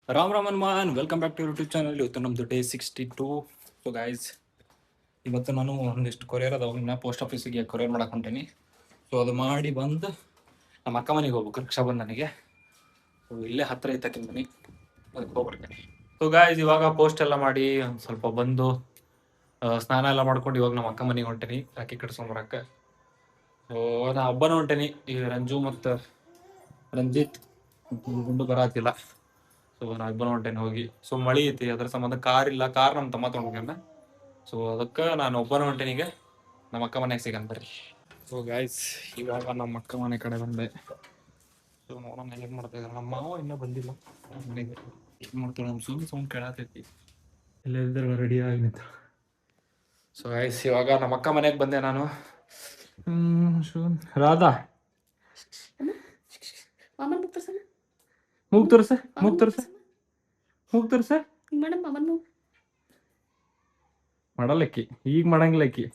Ram Ram Hanuman welcome back to YouTube channel. ಇವತ್ತು ನಮ್ಮದು day 62. So guys, ಇವತ್ತು ನಾನು ಒಂದಿಷ್ಟು ಕೊರಿಯರ್ ಅದಾವ, ಪೋಸ್ಟ್ ಆಫೀಸಿಗೆ ಕೊರಿಯರ್ ಮಾಡಕ್ಕೆ ಹೊಂಟೀನಿ. ಸೊ ಅದು ಮಾಡಿ ಬಂದು ನಮ್ಮ ಅಕ್ಕ ಮನೆಗೆ ಹೋಗ್ಬೇಕು, ರಕ್ಷಾಬಂಧನಿಗೆ. ಸೊ ಇಲ್ಲೇ ಹತ್ತಿರ ಐತೆ ಮನೆ, ಅದಕ್ಕೆ ಹೋಗ್ಬರ್ತೇನೆ. ಸೊ ಗಾಯ್ಸ್, ಇವಾಗ ಪೋಸ್ಟ್ ಎಲ್ಲ ಮಾಡಿ ಒಂದು ಸ್ವಲ್ಪ ಬಂದು ಸ್ನಾನ ಎಲ್ಲ ಮಾಡ್ಕೊಂಡು ಇವಾಗ ನಮ್ಮ ಅಕ್ಕ ಮನೆಗೆ ಹೊಂಟೀನಿ ರಾಖಿ ಕಟ್ಸ್ಕೊಂಬರಕ್ಕೆ. ಸೊ ನಾ ಒಬ್ಬನೇ ಹೊಂಟೀನಿ, ಈ ರಂಜು ಮತ್ತು ರಂಜಿತ್ ಗುಂಡು ಬರಾತಿಲ್ಲ. ಸೊ ನಾ ಇಬ್ಬರು ಹೊಂಟೇನೆ ಹೋಗಿ. ಸೊ ಮಳಿ ಐತಿ, ಅದ್ರ ಸಂಬಂಧ ಕಾರ್ ಇಲ್ಲ, ಕಾರ್ ನಮ್ಮ ತಮ್ಮ ತೊಗೊಂಡ್ಬೇಕಂದ. ಸೊ ಅದಕ್ಕೆ ನಾನು ಒಬ್ಬನೇ ಹೊಂಟೇನಿ. ಈಗ ನಮ್ಮ ಅಕ್ಕ ಮನೆಗೆ ಸಿಗಂತ ಬರ್ರಿ. ಸೊ ಗಾಯ್ಸ್, ಇವಾಗ ನಮ್ಮ ಅಕ್ಕ ಮನೆ ಕಡೆ ಬಂದೆ. ಸೊ ನೋಡೋಣ ಏನು ಮಾಡ್ತಾ ಇದ್ದಾರೆ. ನಮ್ಮ ಮಾವ ಇನ್ನೂ ಬಂದಿಲ್ಲ ಮನೆಗೆ. ಏನು ಮಾಡ್ತಾಳೆ ನಮ್ಮ ಸೌಂಡ್ ಕೇಳತೈತಿ. ಎಲ್ಲ ಇದ್ದಾರೆ ರೆಡಿ ಆಗಿ ನಿಂತ. ಸೊ ಗಾಯ್ಸ್, ಇವಾಗ ನಮ್ಮ ಅಕ್ಕ ಮನೆಗೆ ಬಂದೆ ನಾನು. ರಾಧಾ ಮೂಗ್ ತೋರ್ಸ, ಮೂಗ್ ತೋರ್ಸ, ಮೂಗ್ ತೋರ್ಸ. ಮಾಡಲ್ಲಕ್ಕಿ, ಈಗ ಮಾಡಂಗಿಲ್ಲಕ್ಕಿ.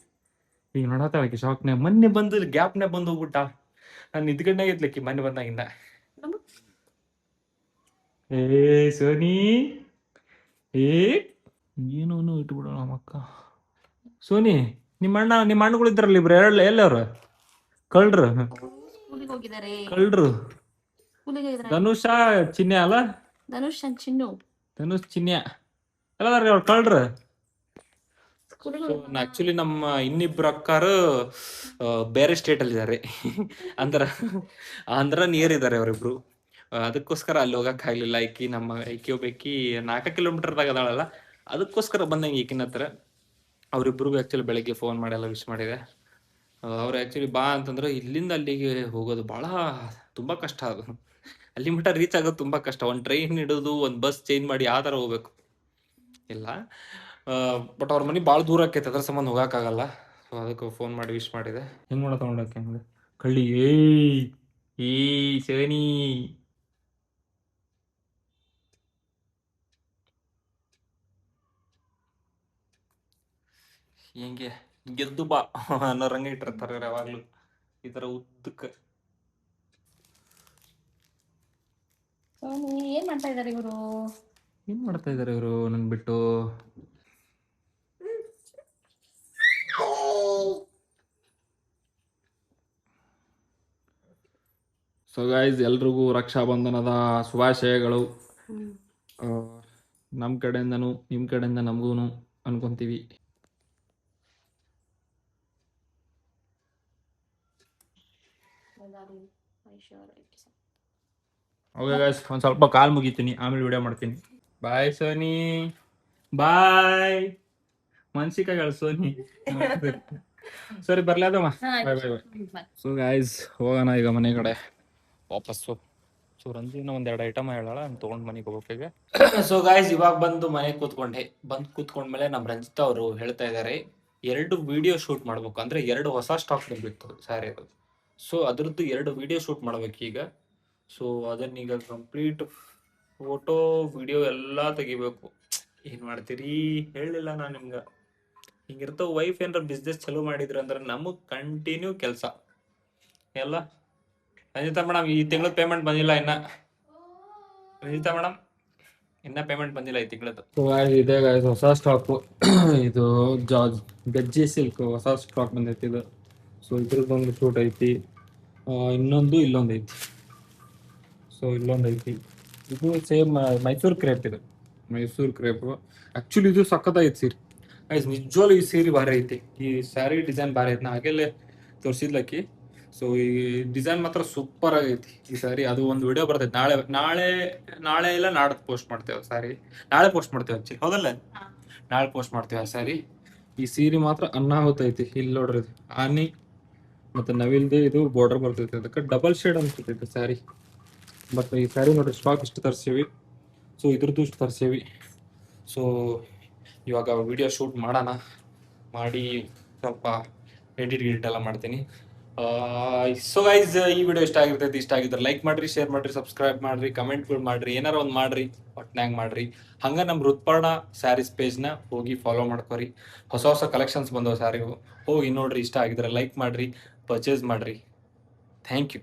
ಈಗ ನೋಡತ್ತಾಳಕ್ಕಿ ಶಾಕ್ನೆ. ಮೊನ್ನೆ ಬಂದು ಗ್ಯಾಪ್ನೆ ಬಂದು ಹೋಗ್ಬಿಟ್ಟ. ನಾನು ನಿದ್ಗಣ್ಣಾಗ ಇದ್ಲಕ್ಕಿ ಮೊನ್ನೆ ಬಂದಾಗಿಂದ. ಏ ಸೋನಿ, ಏ ಏನೂ ಇಟ್ಬಿಡೋಣ ನಮ್ಮಕ್ಕ. ಸೋನಿ, ನಿಮ್ಮ ಅಣ್ಣಗಳು ಇದ್ರಲ್ಲ ಇಬ್ರು, ಎಲ್ಲವ್ರು ಕಳ್ರು ಕಳ್ರು. ಧನುಷ ಚಿನ್ಯ ಅಲ್ಲ, ಧನುಷ್ ಚಿನ್ಯ ಎಲ್ಲದಾರ ಅವ್ರು ಕಳ್ರು. ಆಕ್ಚುಲಿ ನಮ್ಮ ಇನ್ನಿಬ್ರು ಅಕ್ಕಾರು ಬೇರೆ ಸ್ಟೇಟ್ ಅಲ್ಲಿ ಇದಾರೆ. ಆಂಧ್ರ ನಿಯರ್ ಇದಾರೆ ಅವರಿಬ್ರು. ಅದಕ್ಕೋಸ್ಕರ ಅಲ್ಲಿ ಹೋಗಕ್ ಆಗ್ಲಿಲ್ಲ. ಐಕಿ ಒಬ್ಬಾಕಿ 4 ಕಿಲೋಮೀಟರ್ದಾಗ ಅದಾಳಲ್ಲ, ಅದಕ್ಕೋಸ್ಕರ ಬಂದಂಗೆ ಈಕಿನ ಹತ್ರ. ಅವ್ರಿಬ್ರಿಗೂ ಆಕ್ಚುಲಿ ಬೆಳಗ್ಗೆ ಫೋನ್ ಮಾಡಿ ಎಲ್ಲ ವಿಶ್ ಮಾಡಿದೆ. ಅವ್ರು ಆಕ್ಚುಲಿ ಬಾ ಅಂತಂದ್ರೆ ಇಲ್ಲಿಂದ ಅಲ್ಲಿಗೆ ಹೋಗೋದು ತುಂಬಾ ಕಷ್ಟ. ಅದು ಅಲ್ಲಿ ಮಟ್ಟ ರೀಚ್ ಆಗೋದು ತುಂಬಾ ಕಷ್ಟ. ಒಂದು ಟ್ರೈನ್ ಹಿಡಿದು ಒಂದು ಬಸ್ ಚೇಂಜ್ ಮಾಡಿ ಆ ಥರ ಹೋಗ್ಬೇಕು. ಇಲ್ಲ ಬಟ್ ಅವ್ರ ಮನೆ ಭಾಳ ದೂರ ಆಕೈತೆ, ಅದ್ರ ಸಂಬಂಧ ಹೋಗೋಕ್ಕಾಗಲ್ಲ. ಸೊ ಅದಕ್ಕೆ ಫೋನ್ ಮಾಡಿ ವಿಶ್ ಮಾಡಿದೆ. ಹೆಂಗೆ ಮಾಡೋ ತಗೊಂಡೋಕೆ ಹೆಂಗೆ ಕಳ್ಳಿ. ಏಯ್ ಸೇನಿ, ಹೆಂಗೆ ಗೆದ್ದು ಬಾ ಅನ್ನೋ ರಂಗ ಇಟ್ಟಿರ್ತಾರೆ ಯಾವಾಗ್ಲೂ ಈ ಥರ ಉದ್ದಕ್ಕೆ. ಏನ್ ಮಾಡ್ತಾ ಇದಾರೆ ಇವರು ನನ್ ಬಿಟ್ಟು? ಸೊ ಗೈಸ್, ಎಲ್ರಿಗೂ ರಕ್ಷಾಬಂಧನದ ಶುಭಾಶಯಗಳು. ನಮ್ಮ ಕಡೆಯಿಂದನೂ ನಿಮ್ಮ ಕಡೆಯಿಂದ ನಮಗೂ ಅನ್ಕೊಂತೀವಿ. ಓಕೆ ಗೈಸ್, ಒಂದು ಸ್ವಲ್ಪ ಕಾಲ್ ಮುಗಿತೀನಿ, ಆಮೇಲೆ ವಿಡಿಯೋ ಮಾಡ್ತೀನಿ. ಬಾಯ್ ಸೋನಿ, ಬಾಯ್. ಮನ್ಸಿಕಾಗಳು ಸೋನಿ. ಸರಿ ಬರ್ಲಾದಮ್ಮ, ಬಾಯ್ ಬಾಯ್ ಬಾಯ್. ಸೊ ಗೈಸ್, ಹೋಗೋಣ ಈಗ ಮನೆ ಕಡೆ ವಾಪಸ್ಸು. ಸೊ ರಂಜಿನ ಒಂದೆರಡು ಐಟಮ್ ಹೇಳೋಣ, ತೊಗೊಂಡು ಮನೆಗೆ ಹೋಗೋಕೆ. ಸೊ ಗಾಯ್ಸ್, ಇವಾಗ ಬಂದು ಮನೆಗೆ ಕೂತ್ಕೊಂಡ್ಮೇಲೆ ನಮ್ಮ ರಂಜಿತಾ ಅವರು ಹೇಳ್ತಾ ಇದ್ದಾರೆ 2 ವಿಡಿಯೋ ಶೂಟ್ ಮಾಡ್ಬೇಕು, ಅಂದ್ರೆ 2 ಹೊಸ ಸ್ಟಾಕ್ ಬಂದ್ಬಿಟ್ಟು ಸ್ಯಾರಿ ಅದು. ಸೊ ಅದ್ರದ್ದು 2 ವಿಡಿಯೋ ಶೂಟ್ ಮಾಡ್ಬೇಕು ಈಗ. ಸೊ ಅದನ್ನೀಗ ಕಂಪ್ಲೀಟ್ ಫೋಟೋ ವಿಡಿಯೋ ಎಲ್ಲ ತೆಗಿಬೇಕು. ಏನು ಮಾಡ್ತೀರಿ ಹೇಳಲಿಲ್ಲ ನಾನು ನಿಮ್ಗೆ. ಹಿಂಗಿರ್ತಾವ. ವೈಫ್ ಏನಾರ ಬಿಸ್ನೆಸ್ ಚಲೋ ಮಾಡಿದ್ರು ಅಂದ್ರೆ ನಮಗೆ ಕಂಟಿನ್ಯೂ ಕೆಲಸ ಎಲ್ಲ. ರಂಜಿತಾ ಮೇಡಮ್, ಈ ತಿಂಗಳ ಪೇಮೆಂಟ್ ಬಂದಿಲ್ಲ ಇನ್ನ. ರಂಜಿತಾ ಮೇಡಮ್, ಇನ್ನ ಪೇಮೆಂಟ್ ಬಂದಿಲ್ಲ ಈ ತಿಂಗಳದ್ದು. ಇದೆ ಹೊಸ ಸ್ಟಾಕು. ಇದು ಗಜ್ಜಿ ಸಿಲ್ಕ್ ಹೊಸ ಸ್ಟಾಕ್ ಬಂದೈತಿ ಇದು. ಸೊ ಇದ್ರದ್ದೊಂದು ಶೂಟ್ ಐತಿ, ಇಲ್ಲೊಂದು ಐತಿ. ಸೊ ಇಲ್ಲೊಂದು ಐತಿ. ಇದು ಸೇಮ್ ಮೈಸೂರು ಕ್ರೇಪ್. ಇದು ಮೈಸೂರು ಕ್ರೇಪ್. ಆಕ್ಚುಲಿ ಇದು ಸಖತ್ತೈತಿ ಸೀರೆ ಗೈಸ್. ನಿಜವಾಗ್ಲೂ ಈ ಸೀರೆ ಭಾರಿ ಐತಿ. ಈ ಸ್ಯಾರಿ ಡಿಸೈನ್ ಭಾರಿ ಐತಿ. ನಾ ಹಾಗೆಲ್ಲೇ ತೋರಿಸಿದ್ಲಕ್ಕಿ. ಸೊ ಈ ಡಿಸೈನ್ ಮಾತ್ರ ಸೂಪರ್ ಆಗೈತಿ ಈ ಸ್ಯಾರಿ. ಅದು ಒಂದು ವಿಡಿಯೋ ಬರ್ತೈತಿ ನಾಳೆ ಇಲ್ಲ ನಾಡ್ದು ಪೋಸ್ಟ್ ಮಾಡ್ತೇವೆ ಸ್ಯಾರಿ. ನಾಳೆ ಪೋಸ್ಟ್ ಮಾಡ್ತೇವೆ ಆಕ್ಚುಲಿ, ಹೌದಲ್ಲ? ನಾಳೆ ಪೋಸ್ಟ್ ಮಾಡ್ತೇವೆ ಆ ಸ್ಯಾರಿ. ಈ ಸೀರೆ ಮಾತ್ರ ಅನ್ನಾಹುತೈತಿ. ಇಲ್ಲಿ ನೋಡ್ರಿ, ಆನಿ ಮತ್ತೆ ನವಿಲ್ದು ಇದು ಬಾರ್ಡರ್ ಬರ್ತೈತಿ. ಅದಕ್ಕೆ ಡಬಲ್ ಶೇಡ್ ಅನ್ಸುತ್ತೈತಿ ಸ್ಯಾರಿ. ಬಟ್ ಈ ಸ್ಯಾರಿ ನೋಡ್ರಿ, ಸ್ಟಾಕ್ ಇಷ್ಟು ತರಿಸೀವಿ. ಸೊ ಇದ್ರದ್ದು ಇಷ್ಟು ತರಿಸೀವಿ. ಸೊ ಇವಾಗ ವಿಡಿಯೋ ಶೂಟ್ ಮಾಡಿ ಸ್ವಲ್ಪ ಎಡಿಟ್ ಎಲ್ಲ ಮಾಡ್ತೀನಿ. ಸೊ ಗೈಸ್, ಈ ವಿಡಿಯೋ ಇಷ್ಟ ಆಗಿದ್ರೆ ಲೈಕ್ ಮಾಡ್ರಿ, ಶೇರ್ ಮಾಡ್ರಿ, ಸಬ್ಸ್ಕ್ರೈಬ್ ಮಾಡ್ರಿ, ಕಮೆಂಟ್ಗಳು ಮಾಡ್ರಿ, ಏನಾರ ಒಂದು ಮಾಡ್ರಿ, ಒಟ್ನಾಗ ಮಾಡ್ರಿ. ಹಂಗ ನಮ್ಮ ಹೃತ್ಪರ್ಣ ಸ್ಯಾರೀಸ್ ಪೇಜ್ನ ಹೋಗಿ ಫಾಲೋ ಮಾಡ್ಕೊರಿ. ಹೊಸ ಕಲೆಕ್ಷನ್ಸ್ ಬಂದವು ಸ್ಯಾರಿವು, ಹೋಗಿ ನೋಡ್ರಿ. ಇಷ್ಟ ಆಗಿದ್ರೆ ಲೈಕ್ ಮಾಡ್ರಿ, ಪರ್ಚೇಸ್ ಮಾಡ್ರಿ. Thank you.